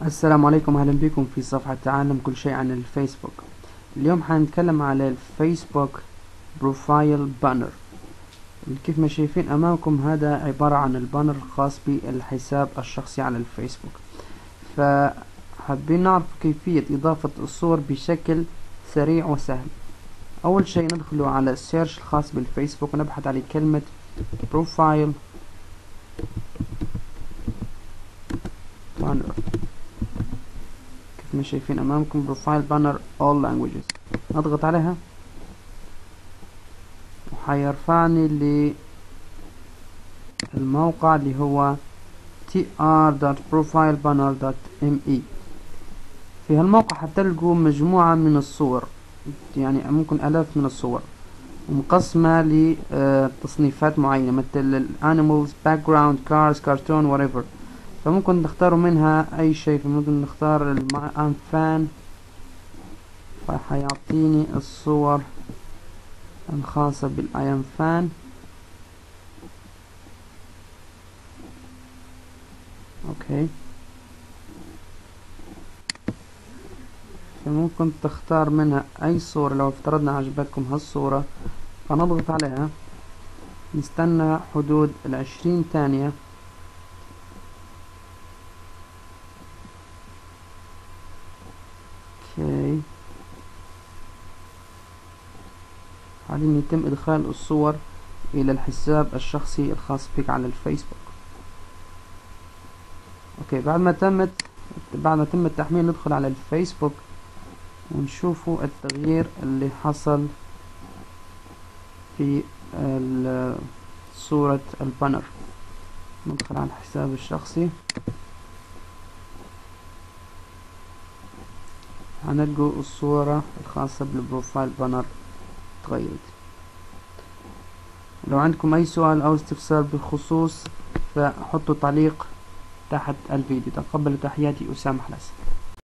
السلام عليكم، اهلا بكم في صفحة تعلم كل شيء عن الفيسبوك. اليوم حنتكلم على الفيسبوك بروفايل بانر. كيف ما شايفين امامكم هذا عبارة عن البانر الخاص بالحساب الشخصي على الفيسبوك. فحابين نعرف كيفية اضافة الصور بشكل سريع وسهل. اول شيء ندخل على السيرش الخاص بالفيسبوك ونبحث على كلمة بروفايل بانر. كيف ما شايفين امامكم بروفايل بانر all languages، نضغط عليها وحيرفعني للموقع اللي هو tr.profilebanner.me. في هالموقع حتلقوا مجموعة من الصور، يعني ممكن آلاف من الصور ومقسمة لتصنيفات معينة مثل animals, background, cars, cartoon, whatever. فممكن نختاروا منها أي شيء. فممكن نختار I'm fan، فحيعطيني الصور الخاصة I am fan. اوكي، فممكن تختار منها اي صورة. لو افترضنا عجبتكم هالصورة فنضغط عليها، نستنى حدود 20 ثانية. اوكي، حاليا يتم ادخال الصور الى الحساب الشخصي الخاص بك على الفيسبوك. اوكي، بعد ما تم التحميل ندخل على الفيسبوك ونشوفوا التغيير اللي حصل في صورة البانر. ندخل على الحساب الشخصي، هنلقوا الصورة الخاصة بالبروفايل بانر تغيرت. لو عندكم أي سؤال أو استفسار بالخصوص فحطوا تعليق تحت الفيديو. تقبلوا تحياتي، أسامة حلس.